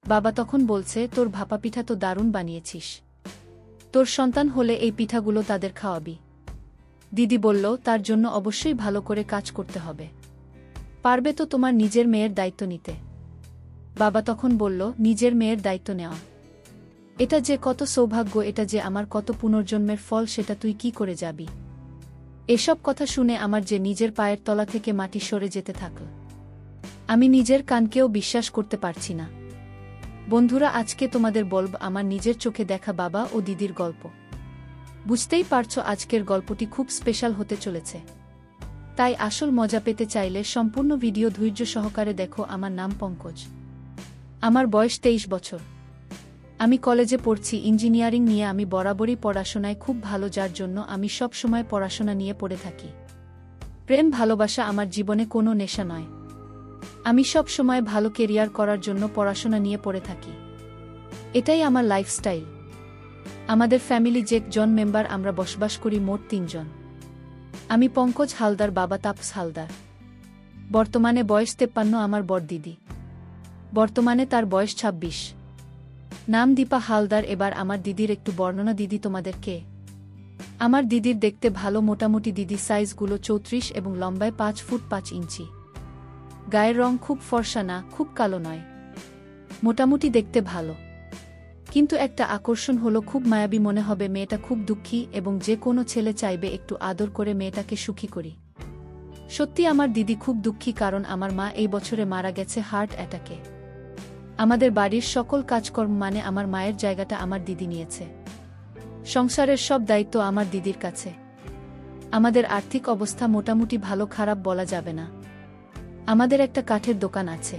বাবা তখন বলছে, তোর ভাপা পিঠা তো দারুণ বানিয়েছিস। তোর সন্তান হলে এই পিঠাগুলো তাদের খাওয়াবি। দিদি বলল, তার জন্য অবশ্যই ভালো করে কাজ করতে হবে। পারবে তো তোমার নিজের মেয়ের দায়িত্ব নিতে? বাবা তখন বলল, নিজের মেয়ের দায়িত্ব নেওয়া? এটা যে কত সৌভাগ্য, এটা যে আমার কত পুনর্জন্মের ফল, সেটা তুই কি করে যাবি? এসব কথা শুনে আমার যে নিজের পায়ের তলা থেকে মাটি সরে যেতে থাকল। আমি নিজের কানকেও বিশ্বাস করতে পারছি না। বন্ধুরা, আজকে তোমাদের বলব আমার নিজের চোখে দেখা বাবা ও দিদির গল্প। বুঝতেই পারছো আজকের গল্পটি খুব স্পেশাল হতে চলেছে। তাই আসল মজা পেতে চাইলে সম্পূর্ণ ভিডিও ধৈর্য সহকারে দেখো। আমার নাম পঙ্কজ। আমার বয়স 23 বছর। আমি কলেজে পড়ছি ইঞ্জিনিয়ারিং নিয়ে। আমি বরাবরই পড়াশোনায় খুব ভালো, যার জন্য আমি সব সময় পড়াশোনা নিয়ে পড়ে থাকি। প্রেম ভালোবাসা আমার জীবনে কোনো নেশা নয়। আমি সব সময় ভালো কেরিয়ার করার জন্য পড়াশোনা নিয়ে পড়ে থাকি। এটাই আমার লাইফস্টাইল। আমাদের ফ্যামিলি যে জন মেম্বার, আমরা বসবাস করি মোট 3 জন। আমি পঙ্কজ হালদার, বাবা তাপস হালদার। বর্তমানে বয়স 53। আমার বড় দিদি, বর্তমানে তার বয়স 26। নাম দীপা হালদার। এবার আমার দিদির একটু বর্ণনা। দিদি তোমাদেরকে। আমার দিদির দেখতে ভালো, মোটামুটি দিদি সাইজগুলো 34 এবং লম্বায় 5 ফুট 5 ইঞ্চি। গায়ের রং খুব ফর্সা না, খুব কালো নয়, মোটামুটি দেখতে ভালো। কিন্তু একটা আকর্ষণ হলো, খুব মায়াবী মনে হবে। মেয়েটা খুব দুঃখী এবং যে কোনো ছেলে চাইবে একটু আদর করে মেয়েটাকে সুখী করি। সত্যি আমার দিদি খুব দুঃখী, কারণ আমার মা এই বছরে মারা গেছে হার্ট অ্যাটাকে। আমাদের বাড়ির সকল কাজকর্ম মানে আমার মায়ের জায়গাটা আমার দিদি নিয়েছে। সংসারের সব দায়িত্ব আমার দিদির কাছে। আমাদের আর্থিক অবস্থা মোটামুটি ভালো, খারাপ বলা যাবে না। আমাদের একটা কাঠের দোকান আছে।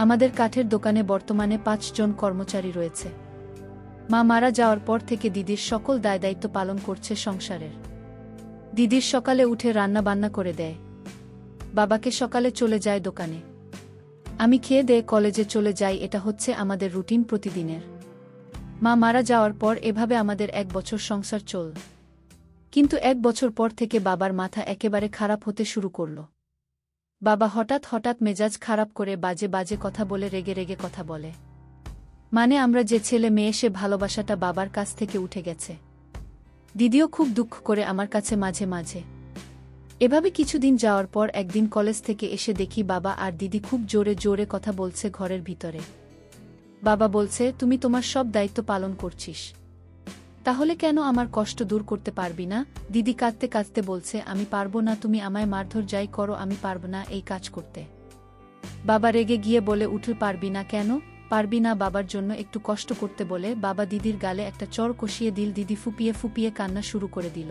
আমাদের কাঠের দোকানে বর্তমানে 5 জন কর্মচারী রয়েছে। মা মারা যাওয়ার পর থেকে দিদির সকল দায়দায়িত্ব পালন করছে সংসারের। দিদির সকালে উঠে রান্না বান্না করে দেয়, বাবাকে সকালে চলে যায় দোকানে, আমি খেয়ে দিয়ে কলেজে চলে যাই। এটা হচ্ছে আমাদের রুটিন প্রতিদিনের। মা মারা যাওয়ার পর এভাবে আমাদের 1 বছর সংসার চল। কিন্তু 1 বছর পর থেকে বাবার মাথা একেবারে খারাপ হতে শুরু করল। বাবা হঠাৎ হঠাৎ মেজাজ খারাপ করে বাজে বাজে কথা বলে, রেগে রেগে কথা বলে। মানে আমরা যে ছেলে মেয়ে, সে ভালোবাসাটা বাবার কাছ থেকে উঠে গেছে। দিদিও খুব দুঃখ করে আমার কাছে মাঝে মাঝে। এভাবে কিছুদিন যাওয়ার পর একদিন কলেজ থেকে এসে দেখি বাবা আর দিদি খুব জোরে জোরে কথা বলছে ঘরের ভিতরে। বাবা বলছে, তুমি তোমার সব দায়িত্ব পালন করছিস, তাহলে কেন আমার কষ্ট দূর করতে পারবি না? দিদি কাঁদতে কাঁদতে বলছে, আমি পারবো না, তুমি আমায় মারধর যাই করো, আমি পারবো না এই কাজ করতে। বাবা রেগে গিয়ে বলে, উঠে পারবি না কেন? পারবি না বাবার জন্য একটু কষ্ট করতে বলে বাবা দিদির গালে একটা চড় কষিয়ে দিল। দিদি ফুপিয়ে ফুপিয়ে কান্না শুরু করে দিল।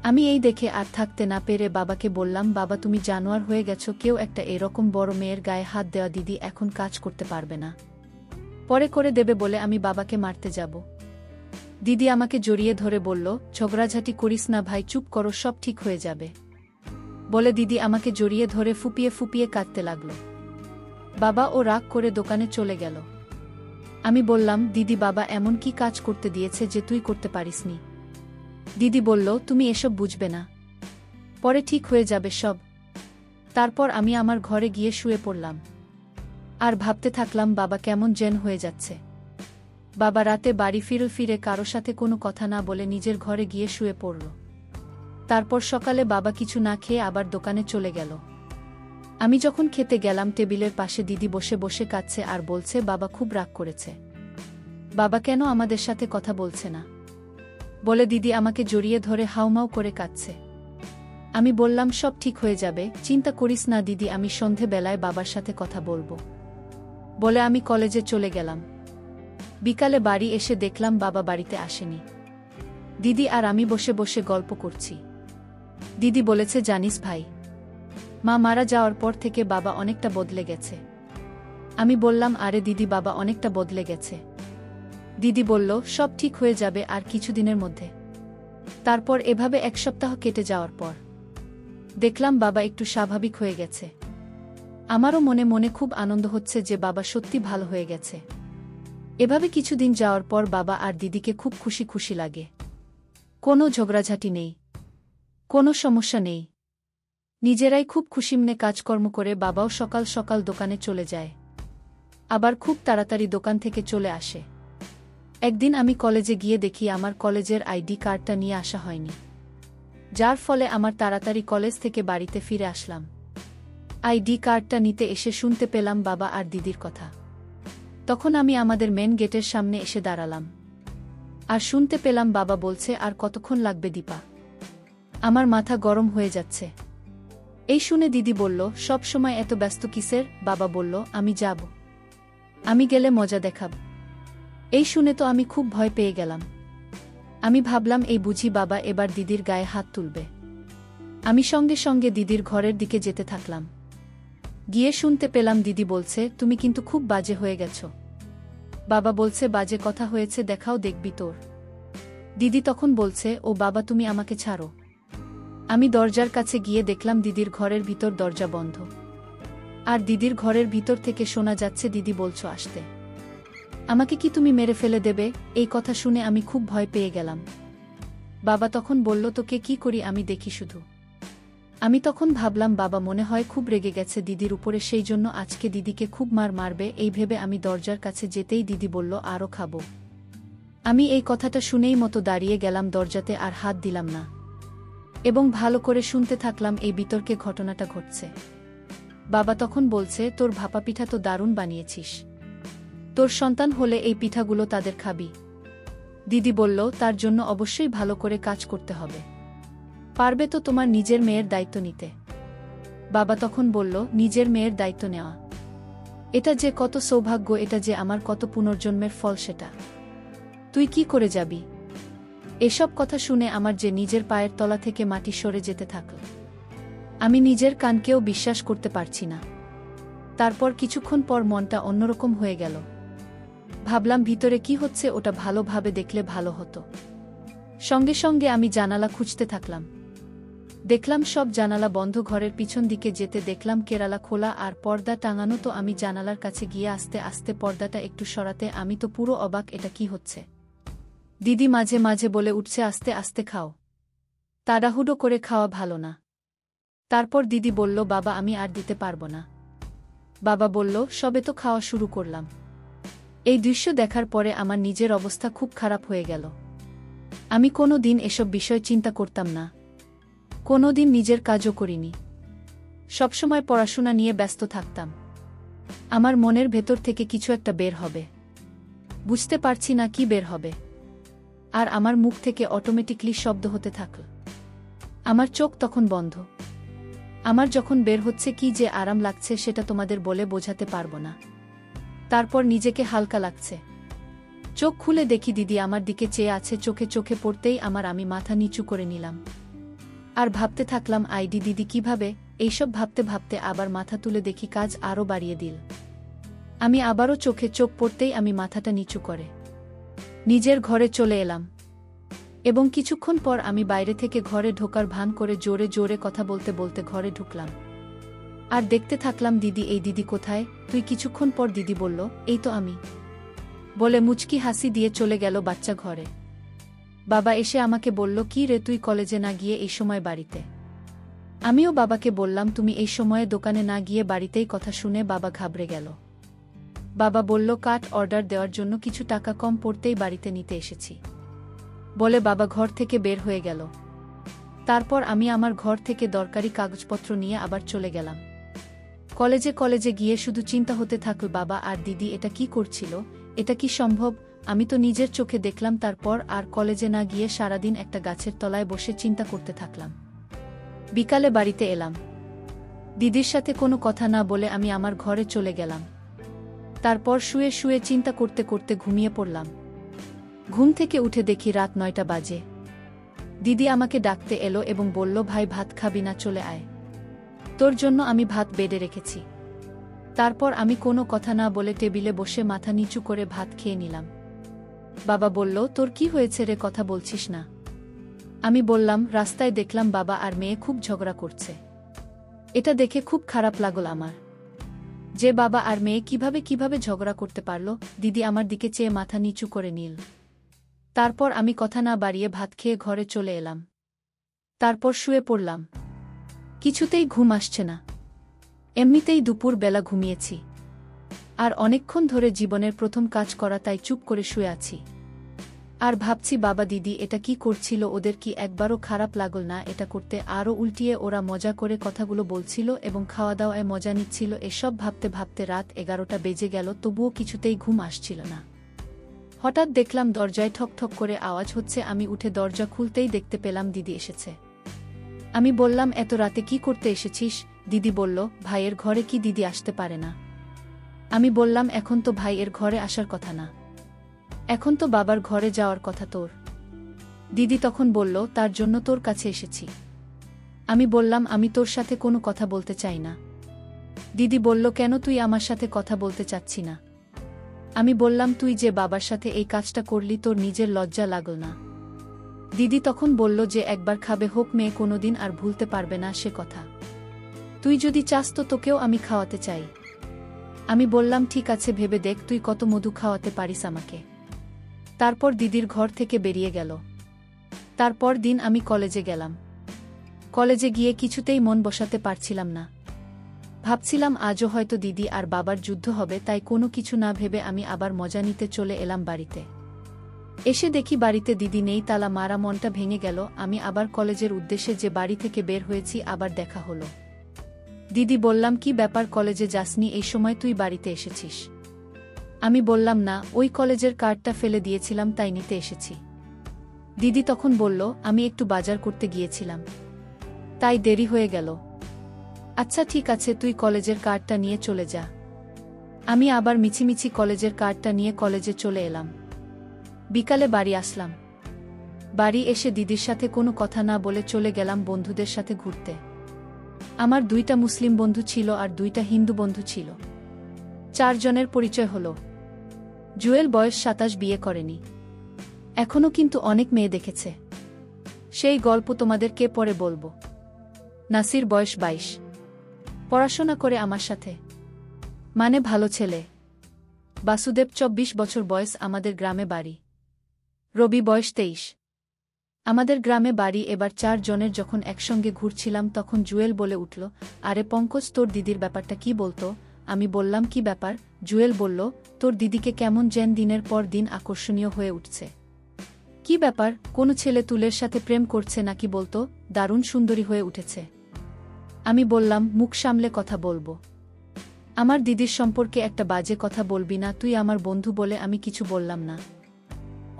আমি এই দেখে আর থাকতে না পেরে বাবাকে বললাম, বাবা তুমি জানোয়ার হয়ে গেছো, কেউ একটা এরকম বড় মেয়ের গায়ে হাত দেওয়া? দিদি এখন কাজ করতে পারবে না, পরে করে দেবে বলে আমি বাবাকে মারতে যাব। দিদি আমাকে জড়িয়ে ধরে বলল, ঝগড়াঝাটি করিস না ভাই, চুপ করো, সব ঠিক হয়ে যাবে বলে দিদি আমাকে জড়িয়ে ধরে ফুপিয়ে ফুপিয়ে কাঁদতে লাগল। বাবা ও রাগ করে দোকানে চলে গেল। আমি বললাম, দিদি বাবা এমন কি কাজ করতে দিয়েছে যে তুই করতে পারিসনি? দিদি বলল, তুমি এসব বুঝবে না, পরে ঠিক হয়ে যাবে সব। তারপর আমি আমার ঘরে গিয়ে শুয়ে পড়লাম আর ভাবতে থাকলাম বাবা কেমন জেন হয়ে যাচ্ছে। বাবা রাতে বাড়ি ফিরে কারো সাথে কোনো কথা না বলে নিজের ঘরে গিয়ে শুয়ে পড়ল। তারপর সকালে বাবা কিছু না খেয়ে আবার দোকানে চলে গেল। আমি যখন খেতে গেলাম, টেবিলের পাশে দিদি বসে বসে কাঁদছে আর বলছে, বাবা খুব রাগ করেছে, বাবা কেন আমাদের সাথে কথা বলছে না বলে দিদি আমাকে জড়িয়ে ধরে হাউমাউ করে কাঁদছে। আমি বললাম, সব ঠিক হয়ে যাবে, চিন্তা করিস না দিদি, আমি সন্ধে বেলায় বাবার সাথে কথা বলবো বলে আমি কলেজে চলে গেলাম। বিকালে বাড়ি এসে দেখলাম বাবা বাড়িতে আসেনি। দিদি আর আমি বসে বসে গল্প করছি। দিদি বলেছে, জানিস ভাই, মা মারা যাওয়ার পর থেকে বাবা অনেকটা বদলে গেছে। আমি বললাম, আরে দিদি, বাবা অনেকটা বদলে গেছে। দিদি বলল, সব ঠিক হয়ে যাবে আর কিছুদিনের মধ্যে। তারপর এভাবে 1 সপ্তাহ কেটে যাওয়ার পর দেখলাম বাবা একটু স্বাভাবিক হয়ে গেছে। আমারও মনে মনে খুব আনন্দ হচ্ছে যে বাবা সত্যি ভালো হয়ে গেছে। এভাবে কিছুদিন যাওয়ার পর বাবা আর দিদিকে খুব খুশি খুশি লাগে। কোনো ঝগড়াঝাটি নেই, কোনো সমস্যা নেই। নিজেরাই খুব খুশিমনে কাজকর্ম করে বাবাও সকাল সকাল দোকানে চলে যায়। আবার খুব তাড়াতাড়ি দোকান থেকে চলে আসে। একদিন আমি কলেজে গিয়ে দেখি আমার কলেজের আইডি কার্ডটা নিয়ে আসা হয়নি, যার ফলে আমার তাড়াতাড়ি কলেজ থেকে বাড়িতে ফিরে আসলাম। আইডি কার্ডটা নিতে এসে শুনতে পেলাম বাবা আর দিদির কথা। তখন আমি আমাদের মেন গেটের সামনে এসে দাঁড়ালাম, আর শুনতে পেলাম বাবা বলছে, আর কতক্ষণ লাগবে দীপা? আমার মাথা গরম হয়ে যাচ্ছে। এই শুনে দিদি বলল, সব সময় এত ব্যস্ত কিসের? বাবা বলল, আমি যাব, আমি গেলে মজা দেখাব। এই শুনে তো আমি খুব ভয় পেয়ে গেলাম। আমি ভাবলাম এই বুঝি বাবা এবার দিদির গায়ে হাত তুলবে। আমি সঙ্গে সঙ্গে দিদির ঘরের দিকে যেতে থাকলাম। গিয়ে শুনতে পেলাম দিদি বলছে, তুমি কিন্তু খুব বাজে হয়ে গেছ। বাবা বলছে, বাজে কথা হয়েছে, দেখাও দেখবি তোর। দিদি তখন বলছে, ও বাবা তুমি আমাকে ছাড়ো। আমি দরজার কাছে গিয়ে দেখলাম দিদির ঘরের ভিতর দরজা বন্ধ, আর দিদির ঘরের ভিতর থেকে শোনা যাচ্ছে, দিদি বলছো আসতে। আমাকে কি তুমি মেরে ফেলে দেবে? এই কথা শুনে আমি খুব ভয় পেয়ে গেলাম। বাবা তখন বলল, তোকে কি করি আমি দেখি শুধু। আমি তখন ভাবলাম বাবা মনে হয় খুব রেগে গেছে দিদির উপরে, সেই জন্য আজকে দিদিকে খুব মারবে। এই ভেবে আমি দরজার কাছে যেতেই দিদি বলল, আরও খাবো। আমি এই কথাটা শুনেই মতো দাঁড়িয়ে গেলাম দরজাতে, আর হাত দিলাম না, এবং ভালো করে শুনতে থাকলাম এই বিতর্কে ঘটনাটা ঘটছে। বাবা তখন বলছে, তোর ভাপা পিঠা তো দারুণ বানিয়েছিস, তোর সন্তান হলে এই পিঠাগুলো তাদের খাবি। দিদি বলল, তার জন্য অবশ্যই ভালো করে কাজ করতে হবে। পারবে তো তোমার নিজের মেয়ের দায়িত্ব নিতে? বাবা তখন বলল, নিজের মেয়ের দায়িত্ব নেওয়া, এটা যে কত সৌভাগ্য, এটা যে আমার কত পুনর্জন্মের ফল, সেটা তুই কি করে যাবি? এসব কথা শুনে আমার যে নিজের পায়ের তলা থেকে মাটি সরে যেতে থাকল। আমি নিজের কানকেও বিশ্বাস করতে পারছি না। তারপর কিছুক্ষণ পর মনটা অন্যরকম হয়ে গেল। ভাবলাম ভিতরে কি হচ্ছে ওটা ভালোভাবে দেখলে ভালো হতো। সঙ্গে সঙ্গে আমি জানালা খুঁজতে থাকলাম। দেখলাম সব জানালা বন্ধ। ঘরের পিছন দিকে যেতে দেখলাম কেরালা খোলা আর পর্দা টাঙানো। তো আমি জানালার কাছে গিয়ে আস্তে আস্তে পর্দাটা একটু সরাতে আমি তো পুরো অবাক, এটা কি হচ্ছে? দিদি মাঝে মাঝে বলে উঠছে, আস্তে আস্তে খাও, তাড়াহুড়ো করে খাওয়া ভালো না। তারপর দিদি বলল, বাবা আমি আর দিতে পারবো না। বাবা বলল, সবে তো খাওয়া শুরু করলাম। এই দৃশ্য দেখার পরে আমার নিজের অবস্থা খুব খারাপ হয়ে গেল। আমি কোনো দিন এসব বিষয় চিন্তা করতাম না, কোনো দিন নিজের কাজও করিনি, সবসময় পড়াশোনা নিয়ে ব্যস্ত থাকতাম। আমার মনের ভেতর থেকে কিছু একটা বের হবে, বুঝতে পারছি না কি বের হবে। আর আমার মুখ থেকে অটোমেটিকলি শব্দ হতে থাকল। আমার চোখ তখন বন্ধ। আমার যখন বের হচ্ছে কি যে আরাম লাগছে সেটা তোমাদের বলে বোঝাতে পারবো না। তারপর নিজেকে হালকা লাগছে। চোখ খুলে দেখি দিদি আমার দিকে চেয়ে আছে। চোখে চোখে পড়তেই আমি মাথা নিচু করে নিলাম, আর ভাবতে থাকলাম, আইডি দিদি কিভাবে? এইসব ভাবতে ভাবতে আবার মাথা তুলে দেখি কাজ আরও বাড়িয়ে দিল। আমি আবারও চোখে চোখ পড়তেই আমি মাথাটা নিচু করে নিজের ঘরে চলে এলাম, এবং কিছুক্ষণ পর আমি বাইরে থেকে ঘরে ঢোকার ভান করে জোরে জোরে কথা বলতে বলতে ঘরে ঢুকলাম, আর দেখতে থাকলাম দিদি। এই দিদি কোথায় তুই? কিছুক্ষণ পর দিদি বলল, এই তো আমি, বলে মুচকি হাসি দিয়ে চলে গেল বাচ্চা ঘরে। বাবা এসে আমাকে বলল, কি রে তুই কলেজে না গিয়ে এই সময় বাড়িতে? আমিও বাবাকে বললাম, তুমি এই সময়ে দোকানে না গিয়ে বাড়িতেই? কথা শুনে বাবা ঘাবড়ে গেল। বাবা বলল, কাট অর্ডার দেওয়ার জন্য কিছু টাকা কম পড়তেই বাড়িতে নিতে এসেছি, বলে বাবা ঘর থেকে বের হয়ে গেল। তারপর আমি আমার ঘর থেকে দরকারি কাগজপত্র নিয়ে আবার চলে গেলাম কলেজে গিয়ে শুধু চিন্তা হতে থাকল, বাবা আর দিদি এটা কি করছিল? এটা কি সম্ভব? আমি তো নিজের চোখে দেখলাম। তারপর আর কলেজে না গিয়ে সারাদিন একটা গাছের তলায় বসে চিন্তা করতে থাকলাম। বিকালে বাড়িতে এলাম। দিদির সাথে কোনো কথা না বলে আমি আমার ঘরে চলে গেলাম। তারপর শুয়ে শুয়ে চিন্তা করতে করতে ঘুমিয়ে পড়লাম। ঘুম থেকে উঠে দেখি রাত 9টা বাজে। দিদি আমাকে ডাকতে এলো এবং বলল, ভাই ভাত খাবি না? চলে আয়, তোর জন্য আমি ভাত বেড়ে রেখেছি। তারপর আমি কোনো কথা না বলে টেবিলে বসে মাথা নিচু করে ভাত খেয়ে নিলাম। বাবা বলল, তোর কি হয়েছে রে, কথা বলছিস না? আমি বললাম, রাস্তায় দেখলাম বাবা আর মেয়ে খুব ঝগড়া করছে। এটা দেখে খুব খারাপ লাগল আমার, যে বাবা আর মেয়ে কিভাবে ঝগড়া করতে পারল। দিদি আমার দিকে চেয়ে মাথা নিচু করে নিল। তারপর আমি কথা না বাড়িয়ে ভাত খেয়ে ঘরে চলে এলাম। তারপর শুয়ে পড়লাম। কিছুতেই ঘুম আসছে না। এমনিতেই দুপুর বেলা ঘুমিয়েছি, আর অনেকক্ষণ ধরে জীবনের প্রথম কাজ করা, তাই চুপ করে শুয়ে আছি। আর ভাবছি বাবা দিদি এটা কি করছিল, ওদের কি একবারও খারাপ লাগল না এটা করতে? আরও উল্টিয়ে ওরা মজা করে কথাগুলো বলছিল এবং খাওয়া দাওয়ায় মজা নিচ্ছিল। এসব ভাবতে ভাবতে রাত 11টা বেজে গেল, তবুও কিছুতেই ঘুম আসছিল না। হঠাৎ দেখলাম দরজায় ঠক ঠক করে আওয়াজ হচ্ছে। আমি উঠে দরজা খুলতেই দেখতে পেলাম দিদি এসেছে। আমি বললাম, এত রাতে কি করতে এসেছিস? দিদি বলল, ভাইয়ের ঘরে কি দিদি আসতে পারে না? আমি বললাম, এখন তো ভাইয়ের ঘরে আসার কথা না, এখন তো বাবার ঘরে যাওয়ার কথা তোর। দিদি তখন বলল, তার জন্য তোর কাছে এসেছি। আমি বললাম, আমি তোর সাথে কোনো কথা বলতে চাই না। দিদি বলল, কেন, তুই আমার সাথে কথা বলতে চাচ্ছি না? আমি বললাম, তুই যে বাবার সাথে এই কাজটা করলি, তোর নিজের লজ্জা লাগল না? দিদি তখন বলল যে একবার খাবে হোক, মেয়ে কোনোদিন আর ভুলতে পারবে না সে কথা। তুই যদি চাস তো তোকেও আমি খাওয়াতে চাই। আমি বললাম, ঠিক আছে, ভেবে দেখ তুই কত মধু খাওয়াতে পারিস আমাকে। তারপর দিদির ঘর থেকে বেরিয়ে গেল। তারপর দিন আমি কলেজে গেলাম। কলেজে গিয়ে কিছুতেই মন বসাতে পারছিলাম না। ভাবছিলাম আজও হয়তো দিদি আর বাবার যুদ্ধ হবে, তাই কোনো কিছু না ভেবে আমি আবার মজা নিতে চলে এলাম বাড়িতে। এসে দেখি বাড়িতে দিদি নেই, তালা মারা। মনটা ভেঙে গেল। আমি আবার কলেজের উদ্দেশ্যে যে বাড়ি থেকে বের হয়েছি, আবার দেখা হলো। দিদি বললাম, কি ব্যাপার, কলেজে যাসনি, এই সময় তুই বাড়িতে এসেছিস? আমি বললাম, না, ওই কলেজের কার্ডটা ফেলে দিয়েছিলাম, তাই নিতে এসেছি। দিদি তখন বলল, আমি একটু বাজার করতে গিয়েছিলাম, তাই দেরি হয়ে গেল। আচ্ছা ঠিক আছে, তুই কলেজের কার্ডটা নিয়ে চলে যা। আমি আবার মিছিমিছি কলেজের কার্ডটা নিয়ে কলেজে চলে এলাম। বিকালে বাড়ি আসলাম। বাড়ি এসে দিদির সাথে কোনো কথা না বলে চলে গেলাম বন্ধুদের সাথে ঘুরতে। আমার 2টা মুসলিম বন্ধু ছিল আর 2টা হিন্দু বন্ধু ছিল। 4 জনের পরিচয় হলো। জুয়েল বয়স 27, বিয়ে করেনি, এখনও কিন্তু অনেক মেয়ে দেখেছে। সেই গল্প তোমাদেরকে পরে বলবো। নাসির বয়স 22, পড়াশোনা করে আমার সাথে, মানে ভালো ছেলে। বাসুদেব 24 বছর বয়স, আমাদের গ্রামে বাড়ি। রবি বয়স 23, আমাদের গ্রামে বাড়ি। এবার 4 জনের যখন একসঙ্গে ঘুরছিলাম, তখন জুয়েল বলে উঠল, আরে পঙ্কজ, তোর দিদির ব্যাপারটা কি বলতো? আমি বললাম, কি ব্যাপার? জুয়েল বলল, তোর দিদিকে কেমন যেন দিনের পর দিন আকর্ষণীয় হয়ে উঠছে। কি ব্যাপার, কোনো ছেলে তুলের সাথে প্রেম করছে নাকি বলতো? দারুণ সুন্দরী হয়ে উঠেছে। আমি বললাম, মুখ সামলে কথা বলবো। আমার দিদির সম্পর্কে একটা বাজে কথা বলবি না। তুই আমার বন্ধু বলে আমি কিছু বললাম না,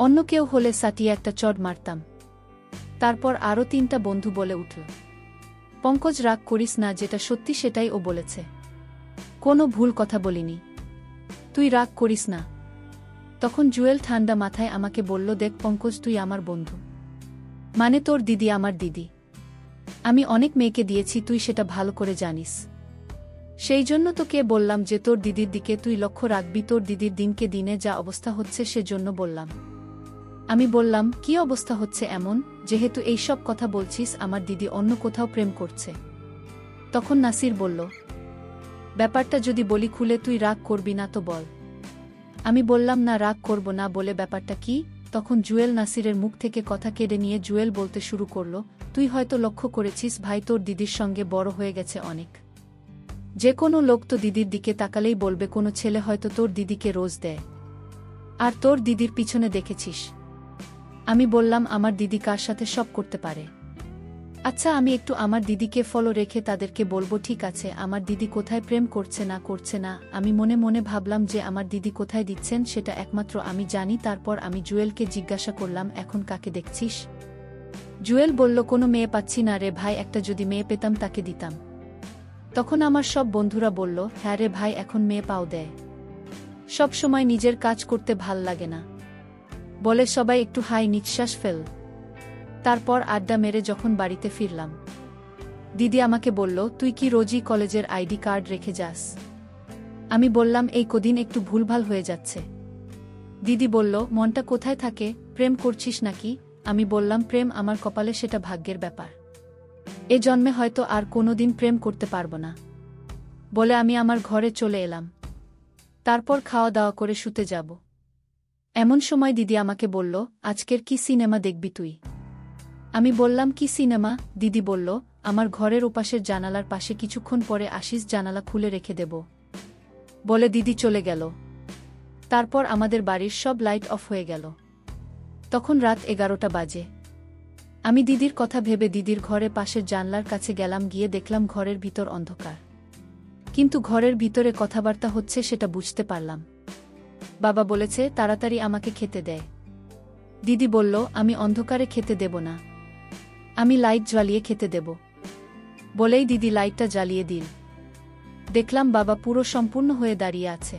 অন্য কেউ হলে সাটিয়ে একটা চড় মারতাম। তারপর আরও 3টা বন্ধু বলে উঠল, পঙ্কজ রাগ করিস না, যেটা সত্যি সেটাই ও বলেছে, কোনো ভুল কথা বলিনি, তুই রাগ করিস না। তখন জুয়েল ঠান্ডা মাথায় আমাকে বলল, দেখ পঙ্কজ, তুই আমার বন্ধু, মানে তোর দিদি আমার দিদি। আমি অনেক মেয়েকে দিয়েছি, তুই সেটা ভালো করে জানিস। সেই জন্য তোকে বললাম যে তোর দিদির দিকে তুই লক্ষ্য রাখবি। তোর দিদির দিনকে দিনে যা অবস্থা হচ্ছে, সেজন্য বললাম। আমি বললাম, কি অবস্থা হচ্ছে এমন, যেহেতু এই সব কথা বলছিস? আমার দিদি অন্য কোথাও প্রেম করছে। তখন নাসির বলল, ব্যাপারটা যদি বলি খুলে, তুই রাগ করবি না তো বল। আমি বললাম, না, রাগ করব না, বলে ব্যাপারটা কি? তখন জুয়েল নাসিরের মুখ থেকে কথা কেড়ে নিয়ে জুয়েল বলতে শুরু করল, তুই হয়তো লক্ষ্য করেছিস ভাই, তোর দিদির সঙ্গে বড় হয়ে গেছে অনেক। যে কোনো লোক তো দিদির দিকে তাকালেই বলবে কোনো ছেলে হয়তো তোর দিদিকে রোজ দেয়, আর তোর দিদির পিছনে দেখেছিস। আমি বললাম, আমার দিদি কার সাথে সব করতে পারে? আচ্ছা, আমি একটু আমার দিদিকে ফলো রেখে তাদেরকে বলবো। ঠিক আছে, আমার দিদি কোথায় প্রেম করছে না করছে না, আমি মনে মনে ভাবলাম যে আমার দিদি কোথায় দিচ্ছেন সেটা একমাত্র আমি জানি। তারপর আমি জুয়েলকে জিজ্ঞাসা করলাম, এখন কাকে দেখছিস? জুয়েল বলল, কোনো মেয়ে পাচ্ছি না রে ভাই, একটা যদি মেয়ে পেতাম তাকে দিতাম। তখন আমার সব বন্ধুরা বলল, হ্যাঁ রে ভাই, এখন মেয়ে পাও দেয়, সব সময় নিজের কাজ করতে ভাল লাগে না, বলে সবাই একটু হাই নিঃশ্বাস ফেল। তারপর আড্ডা মেরে যখন বাড়িতে ফিরলাম, দিদি আমাকে বলল, তুই কি রোজই কলেজের আইডি কার্ড রেখে যাস? আমি বললাম, এই কদিন একটু ভুলভাল হয়ে যাচ্ছে। দিদি বলল, মনটা কোথায় থাকে, প্রেম করছিস নাকি? আমি বললাম, প্রেম আমার কপালে, সেটা ভাগ্যের ব্যাপার, এ জন্মে হয়তো আর কোনোদিন প্রেম করতে পারব না, বলে আমি আমার ঘরে চলে এলাম। তারপর খাওয়া দাওয়া করে শুতে যাব। এমন সময় দিদি আমাকে বলল, আজকের কি সিনেমা দেখবি তুই? আমি বললাম, কি সিনেমা? দিদি বলল, আমার ঘরের ওপাশের জানালার পাশে কিছুক্ষণ পরে আসিস, জানালা খুলে রেখে দেব। বলে দিদি চলে গেল। তারপর আমাদের বাড়ির সব লাইট অফ হয়ে গেল। তখন রাত 11টা বাজে। আমি দিদির কথা ভেবে দিদির ঘরে পাশের জানলার কাছে গেলাম, গিয়ে দেখলাম ঘরের ভিতর অন্ধকার। কিন্তু ঘরের ভিতরে কথাবার্তা হচ্ছে সেটা বুঝতে পারলাম। বাবা বলেছে তাড়াতাড়ি আমাকে খেতে দেয়। দিদি বলল আমি অন্ধকারে খেতে দেব না, আমি লাইট জ্বালিয়ে খেতে দেব। বলেই দিদি লাইটটা জ্বালিয়ে দিল। দেখলাম বাবা পুরো সম্পূর্ণ হয়ে দাঁড়িয়ে আছে।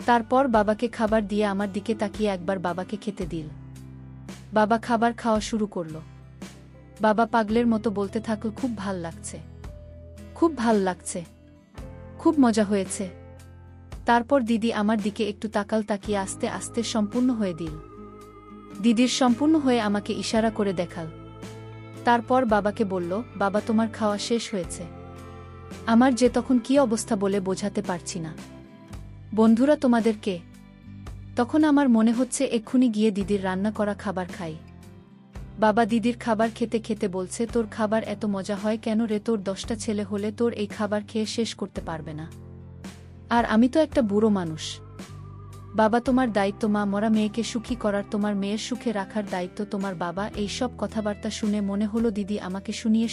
তারপর বাবাকে খাবার দিয়ে আমার দিকে তাকিয়ে একবার বাবাকে খেতে দিল। বাবা খাবার খাওয়া শুরু করল। বাবা পাগলের মতো বলতে থাকল, খুব ভাল লাগছে, খুব ভাল লাগছে, খুব মজা হয়েছে। তারপর দিদি আমার দিকে একটু তাকাল, তাকিয়ে আস্তে আস্তে সম্পূর্ণ হয়ে দিল। দিদির সম্পূর্ণ হয়ে আমাকে ইশারা করে দেখাল। তারপর বাবাকে বলল, বাবা তোমার খাওয়া শেষ হয়েছে। আমার যে তখন কী অবস্থা বলে বোঝাতে পারছি না। বন্ধুরা তোমাদেরকে তখন আমার মনে হচ্ছে এক্ষুনি গিয়ে দিদির রান্না করা খাবার খাই। বাবা দিদির খাবার খেতে খেতে বলছে, তোর খাবার এত মজা হয় কেন রে? তোর 10টা ছেলে হলে তোর এই খাবার খেয়ে শেষ করতে পারবে না, আর আমি তো একটা বুড়ো মানুষ। বাবা তোমার দায়িত্ব মা মরা মেয়েকে সুখী করার, তোমার মেয়ের সুখে রাখার দায়িত্ব তোমার। বাবা এই সব কথাবার্তা শুনে মনে হলো দিদি আমাকে শুনিয়ে